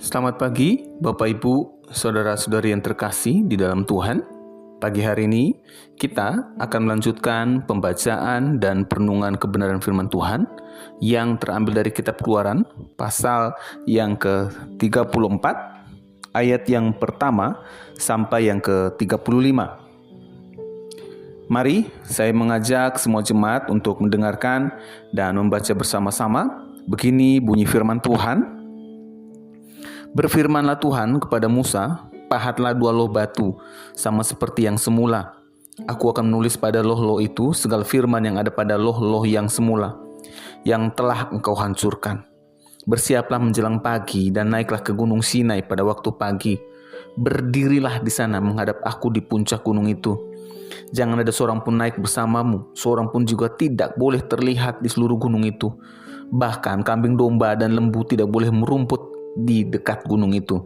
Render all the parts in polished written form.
Selamat pagi, Bapak Ibu, saudara-saudari yang terkasih di dalam Tuhan. Pagi hari ini kita akan melanjutkan pembacaan dan perenungan kebenaran firman Tuhan yang terambil dari kitab Keluaran, pasal yang ke-34, ayat yang pertama sampai yang ke-35. Mari saya mengajak semua jemaat untuk mendengarkan dan membaca bersama-sama. Begini bunyi firman Tuhan. Berfirmanlah Tuhan kepada Musa, pahatlah 2 loh batu, sama seperti yang semula. Aku akan menulis pada loh-loh itu segala firman yang ada pada loh-loh yang semula, yang telah engkau hancurkan. Bersiaplah menjelang pagi dan naiklah ke gunung Sinai pada waktu pagi. Berdirilah di sana menghadap aku di puncak gunung itu. Jangan ada seorang pun naik bersamamu, seorang pun juga tidak boleh terlihat di seluruh gunung itu. Bahkan kambing domba dan lembu tidak boleh merumput di dekat gunung itu.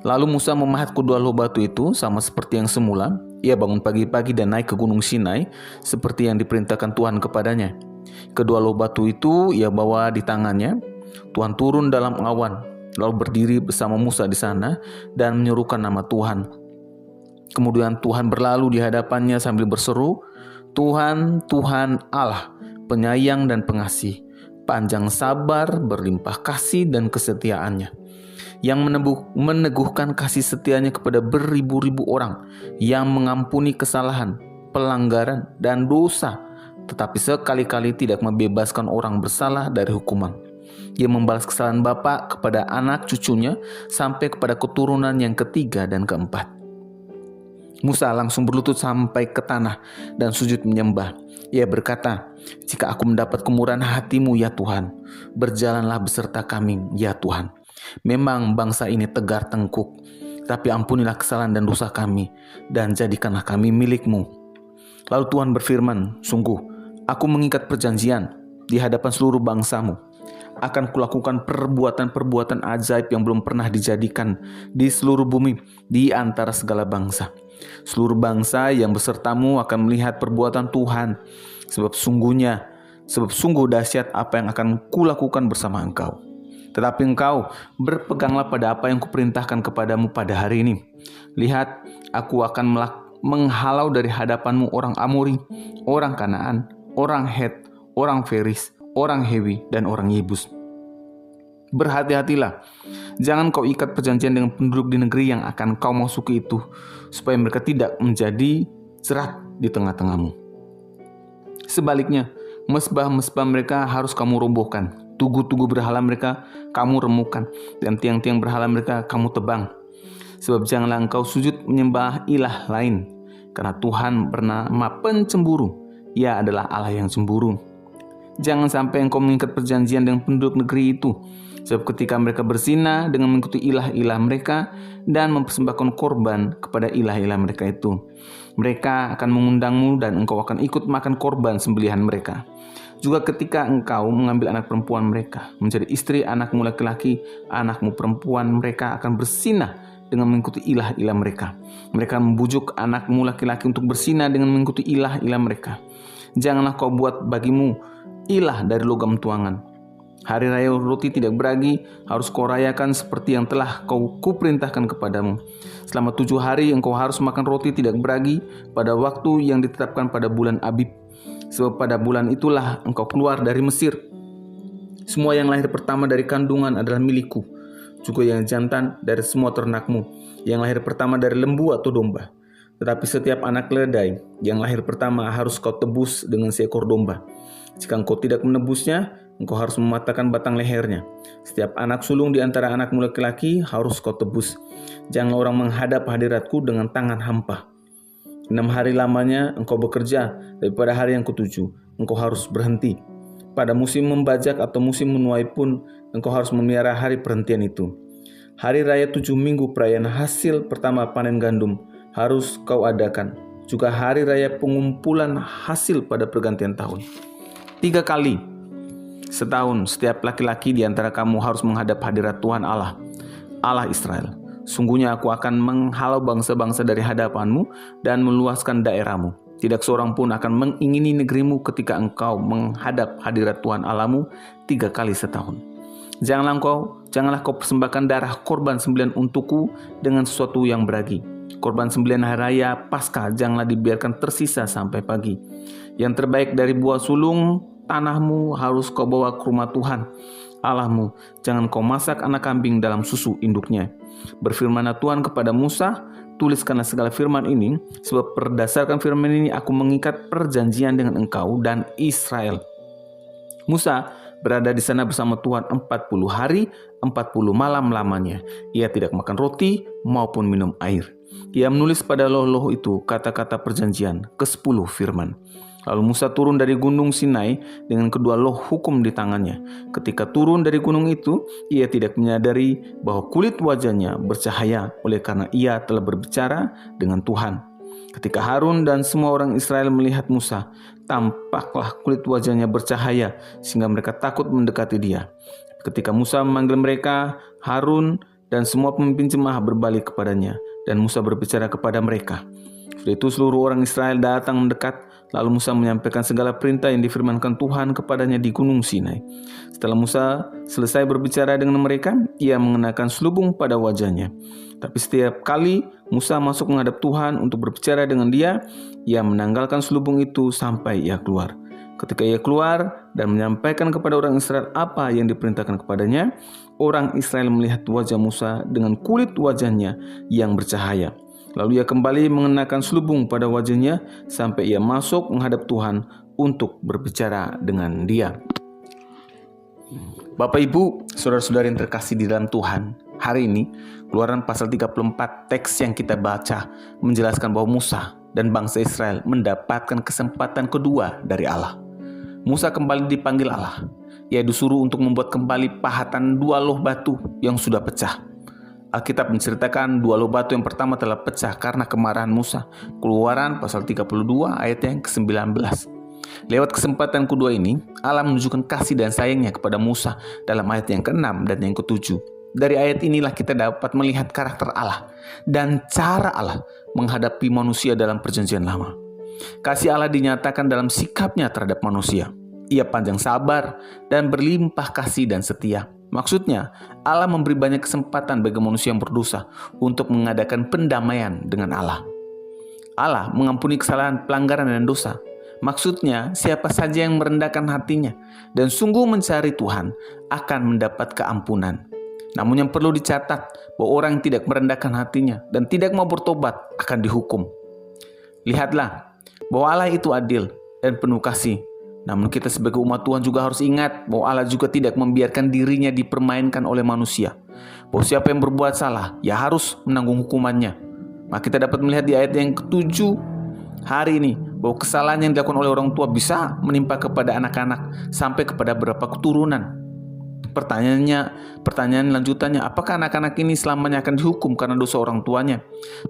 Lalu Musa memahat kedua loh batu itu sama seperti yang semula. Ia bangun pagi-pagi dan naik ke gunung Sinai seperti yang diperintahkan Tuhan kepadanya. Kedua loh batu itu ia bawa di tangannya. Tuhan turun dalam awan, lalu berdiri bersama Musa di sana dan menyerukan nama Tuhan. Kemudian Tuhan berlalu di hadapannya sambil berseru, Tuhan, Tuhan Allah, penyayang dan pengasih, panjang sabar, berlimpah kasih dan kesetiaannya, yang meneguhkan kasih setianya kepada beribu-ribu orang, yang mengampuni kesalahan, pelanggaran, dan dosa, tetapi sekali-kali tidak membebaskan orang bersalah dari hukuman. Ia membalas kesalahan bapa kepada anak cucunya sampai kepada keturunan yang ketiga dan keempat. Musa langsung berlutut sampai ke tanah dan sujud menyembah. Ia berkata, jika aku mendapat kemurahan hatimu ya Tuhan, berjalanlah beserta kami ya Tuhan. Memang bangsa ini tegar tengkuk, tapi ampunilah kesalahan dan dosa kami, dan jadikanlah kami milikmu. Lalu Tuhan berfirman, sungguh, aku mengikat perjanjian di hadapan seluruh bangsamu. Akan kulakukan perbuatan-perbuatan ajaib yang belum pernah dijadikan di seluruh bumi di antara segala bangsa. Seluruh bangsa yang besertamu akan melihat perbuatan Tuhan, sebab sungguh dahsyat apa yang akan kulakukan bersama engkau. Tetapi engkau berpeganglah pada apa yang kuperintahkan kepadamu pada hari ini. Lihat, aku akan menghalau dari hadapanmu orang Amori, orang Kanaan, orang Het, orang Feris, orang Hewi, dan orang Yebus. Berhati-hatilah, jangan kau ikat perjanjian dengan penduduk di negeri yang akan kau masuki itu, supaya mereka tidak menjadi jerat di tengah-tengahmu. Sebaliknya, mesbah-mesbah mereka harus kamu robohkan, tugu-tugu berhala mereka kamu remukkan, dan tiang-tiang berhala mereka kamu tebang. Sebab janganlah engkau sujud menyembah ilah lain, karena Tuhan bernama pencemburu, Ia adalah Allah yang cemburu. Jangan sampai engkau mengikat perjanjian dengan penduduk negeri itu, sebab ketika mereka berzina dengan mengikuti ilah-ilah mereka dan mempersembahkan korban kepada ilah-ilah mereka itu, mereka akan mengundangmu dan engkau akan ikut makan korban sembelihan mereka. Juga ketika engkau mengambil anak perempuan mereka menjadi istri anakmu laki-laki, anakmu perempuan mereka akan berzina dengan mengikuti ilah-ilah mereka. Mereka membujuk anakmu laki-laki untuk berzina dengan mengikuti ilah-ilah mereka. Janganlah kau buat bagimu ilah dari logam tuangan. Hari raya roti tidak beragi harus kau rayakan seperti yang telah kau kuperintahkan kepadamu. Selama 7 hari engkau harus makan roti tidak beragi pada waktu yang ditetapkan pada bulan Abib. Sebab pada bulan itulah engkau keluar dari Mesir. Semua yang lahir pertama dari kandungan adalah milikku, juga yang jantan dari semua ternakmu, yang lahir pertama dari lembu atau domba. Tetapi setiap anak keledai yang lahir pertama harus kau tebus dengan seekor domba. Jika engkau tidak menebusnya, engkau harus mematahkan batang lehernya. Setiap anak sulung di antara anakmu laki-laki harus kau tebus. Jangan orang menghadap hadiratku dengan tangan hampa. 6 hari lamanya engkau bekerja, tapi pada hari yang ke-7 engkau harus berhenti. Pada musim membajak atau musim menuai pun engkau harus memelihara hari perhentian itu. Hari raya 7 minggu perayaan hasil pertama panen gandum harus kau adakan. Juga hari raya pengumpulan hasil pada pergantian tahun. 3 kali setahun setiap laki-laki di antara kamu harus menghadap hadirat Tuhan Allah, Allah Israel. Sungguhnya aku akan menghalau bangsa-bangsa dari hadapanmu dan meluaskan daerahmu. Tidak seorang pun akan mengingini negerimu ketika engkau menghadap hadirat Tuhan Allahmu 3 kali setahun. Janganlah engkau janganlah kau persembahkan darah korban sembelihan untukku dengan sesuatu yang beragi. Korban sembelihan hari raya Paskah janganlah dibiarkan tersisa sampai pagi. Yang terbaik dari buah sulung tanahmu harus kau bawa ke rumah Tuhan Allahmu. Jangan kau masak anak kambing dalam susu induknya. Berfirmanlah Tuhan kepada Musa, tuliskanlah segala firman ini, sebab berdasarkan firman ini aku mengikat perjanjian dengan engkau dan Israel. Musa berada di sana bersama Tuhan 40 hari, 40 malam lamanya. Ia tidak makan roti maupun minum air. Ia menulis pada loh-loh itu kata-kata perjanjian, ke-10 firman. Lalu Musa turun dari gunung Sinai dengan kedua loh hukum di tangannya. Ketika turun dari gunung itu, ia tidak menyadari bahwa kulit wajahnya bercahaya oleh karena ia telah berbicara dengan Tuhan. Ketika Harun dan semua orang Israel melihat Musa, tampaklah kulit wajahnya bercahaya sehingga mereka takut mendekati dia. Ketika Musa memanggil mereka, Harun dan semua pemimpin jemaah berbalik kepadanya dan Musa berbicara kepada mereka. Setelah itu seluruh orang Israel datang mendekat. Lalu Musa menyampaikan segala perintah yang difirmankan Tuhan kepadanya di gunung Sinai. Setelah Musa selesai berbicara dengan mereka, ia mengenakan selubung pada wajahnya. Tapi setiap kali Musa masuk menghadap Tuhan untuk berbicara dengan dia, ia menanggalkan selubung itu sampai ia keluar. Ketika ia keluar dan menyampaikan kepada orang Israel apa yang diperintahkan kepadanya, orang Israel melihat wajah Musa dengan kulit wajahnya yang bercahaya. Lalu ia kembali mengenakan selubung pada wajahnya sampai ia masuk menghadap Tuhan untuk berbicara dengan dia. Bapak Ibu, saudara-saudari yang terkasih di dalam Tuhan, hari ini Keluaran pasal 34 teks yang kita baca menjelaskan bahwa Musa dan bangsa Israel mendapatkan kesempatan kedua dari Allah. Musa kembali dipanggil Allah. Ia disuruh untuk membuat kembali pahatan dua loh batu yang sudah pecah. Alkitab menceritakan dua loh batu yang pertama telah pecah karena kemarahan Musa. Keluaran pasal 32 ayat yang ke-19. Lewat kesempatan kedua ini, Allah menunjukkan kasih dan sayangnya kepada Musa dalam ayat yang ke-6 dan yang ke-7. Dari ayat inilah kita dapat melihat karakter Allah dan cara Allah menghadapi manusia dalam perjanjian lama. Kasih Allah dinyatakan dalam sikapnya terhadap manusia. Ia panjang sabar dan berlimpah kasih dan setia. Maksudnya, Allah memberi banyak kesempatan bagi manusia yang berdosa untuk mengadakan pendamaian dengan Allah. Allah mengampuni kesalahan, pelanggaran, dan dosa. Maksudnya, siapa saja yang merendahkan hatinya dan sungguh mencari Tuhan akan mendapat keampunan. Namun yang perlu dicatat, bahwa orang yang tidak merendahkan hatinya dan tidak mau bertobat akan dihukum. Lihatlah, bahwa Allah itu adil dan penuh kasih. Namun kita sebagai umat Tuhan juga harus ingat bahwa Allah juga tidak membiarkan dirinya dipermainkan oleh manusia. Bahwa siapa yang berbuat salah, ya harus menanggung hukumannya. Maka kita dapat melihat di ayat yang ke-7 hari ini, bahwa kesalahan yang dilakukan oleh orang tua bisa menimpa kepada anak-anak sampai kepada beberapa keturunan. Pertanyaan lanjutannya, apakah anak-anak ini selamanya akan dihukum karena dosa orang tuanya?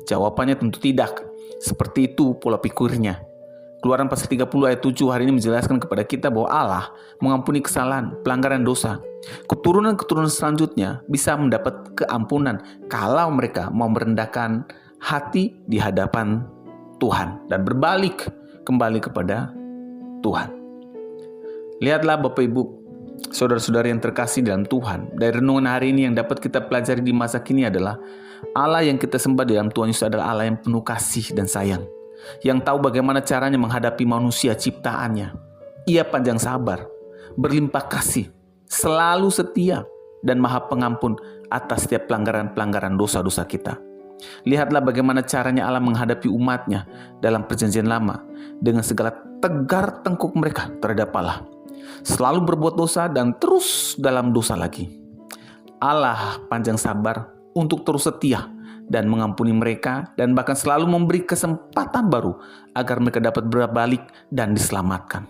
Jawabannya tentu tidak. Seperti itu pola pikirnya. Keluaran pasal 30 ayat 7 hari ini menjelaskan kepada kita bahwa Allah mengampuni kesalahan, pelanggaran dosa. Keturunan-keturunan selanjutnya bisa mendapat keampunan kalau mereka mau merendahkan hati di hadapan Tuhan dan berbalik kembali kepada Tuhan. Lihatlah Bapak Ibu, saudara-saudari yang terkasih dalam Tuhan, dari renungan hari ini yang dapat kita pelajari di masa kini adalah Allah yang kita sembah dalam Tuhan Yesus adalah Allah yang penuh kasih dan sayang, yang tahu bagaimana caranya menghadapi manusia ciptaannya. Ia panjang sabar, berlimpah kasih, selalu setia, dan maha pengampun atas setiap pelanggaran-pelanggaran dosa-dosa kita. Lihatlah bagaimana caranya Allah menghadapi umatnya dalam perjanjian lama dengan segala tegar tengkuk mereka terhadap Allah. Selalu berbuat dosa dan terus dalam dosa lagi. Allah panjang sabar untuk terus setia dan mengampuni mereka dan bahkan selalu memberi kesempatan baru agar mereka dapat berbalik dan diselamatkan.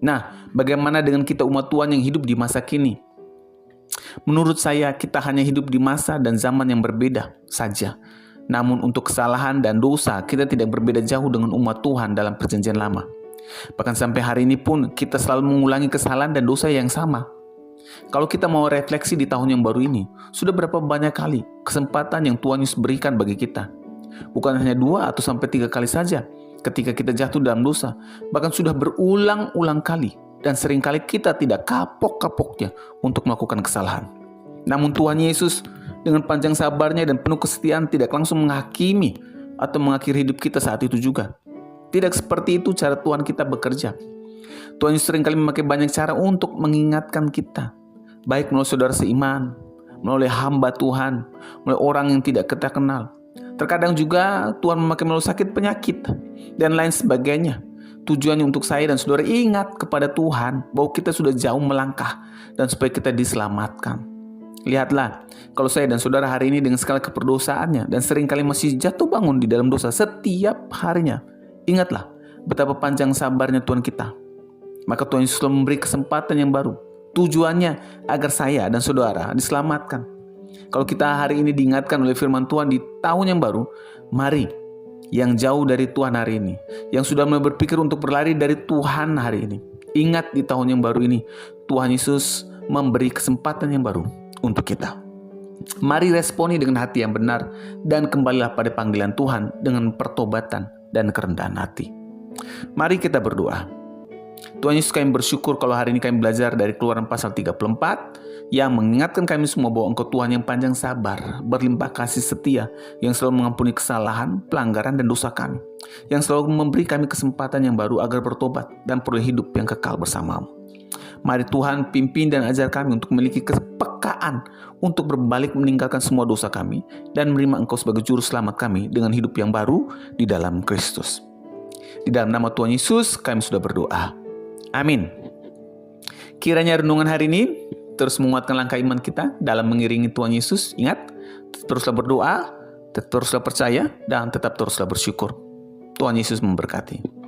Nah, bagaimana dengan kita umat Tuhan yang hidup di masa kini? Menurut saya kita hanya hidup di masa dan zaman yang berbeda saja. Namun untuk kesalahan dan dosa kita tidak berbeda jauh dengan umat Tuhan dalam perjanjian lama. Bahkan sampai hari ini pun kita selalu mengulangi kesalahan dan dosa yang sama. Kalau kita mau refleksi di tahun yang baru ini, sudah berapa banyak kali kesempatan yang Tuhan Yesus berikan bagi kita? Bukan hanya 2 atau sampai 3 kali saja ketika kita jatuh dalam dosa, bahkan sudah berulang-ulang kali dan seringkali kita tidak kapok-kapoknya untuk melakukan kesalahan. Namun Tuhan Yesus dengan panjang sabarnya dan penuh kesetiaan tidak langsung menghakimi atau mengakhiri hidup kita saat itu juga. Tidak seperti itu cara Tuhan kita bekerja. Tuhan Yesus seringkali memakai banyak cara untuk mengingatkan kita, baik melalui saudara seiman, melalui hamba Tuhan, melalui orang yang tidak kita kenal. Terkadang juga Tuhan memakai melalui sakit penyakit dan lain sebagainya. Tujuannya untuk saya dan saudara ingat kepada Tuhan bahwa kita sudah jauh melangkah dan supaya kita diselamatkan. Lihatlah, kalau saya dan saudara hari ini dengan segala keperdosaannya dan seringkali masih jatuh bangun di dalam dosa setiap harinya, ingatlah betapa panjang sabarnya Tuhan kita. Maka Tuhan Yesus selalu memberi kesempatan yang baru. Tujuannya agar saya dan saudara diselamatkan. Kalau kita hari ini diingatkan oleh firman Tuhan di tahun yang baru, mari yang jauh dari Tuhan hari ini, yang sudah mulai berpikir untuk berlari dari Tuhan hari ini, ingat di tahun yang baru ini, Tuhan Yesus memberi kesempatan yang baru untuk kita. Mari responi dengan hati yang benar dan kembalilah pada panggilan Tuhan dengan pertobatan dan kerendahan hati. Mari kita berdoa. Tuhan Yesus, kami bersyukur kalau hari ini kami belajar dari Keluaran pasal 34 yang mengingatkan kami semua bahwa Engkau Tuhan yang panjang sabar, berlimpah kasih setia, yang selalu mengampuni kesalahan, pelanggaran dan dosa kami, yang selalu memberi kami kesempatan yang baru agar bertobat dan peroleh hidup yang kekal bersamamu. Mari Tuhan pimpin dan ajar kami untuk memiliki kepekaan untuk berbalik meninggalkan semua dosa kami dan menerima Engkau sebagai juru selamat kami dengan hidup yang baru di dalam Kristus. Di dalam nama Tuhan Yesus kami sudah berdoa. Amin. Kiranya renungan hari ini terus menguatkan langkah iman kita dalam mengiringi Tuhan Yesus. Ingat, teruslah berdoa, teruslah percaya, dan tetap teruslah bersyukur. Tuhan Yesus memberkati.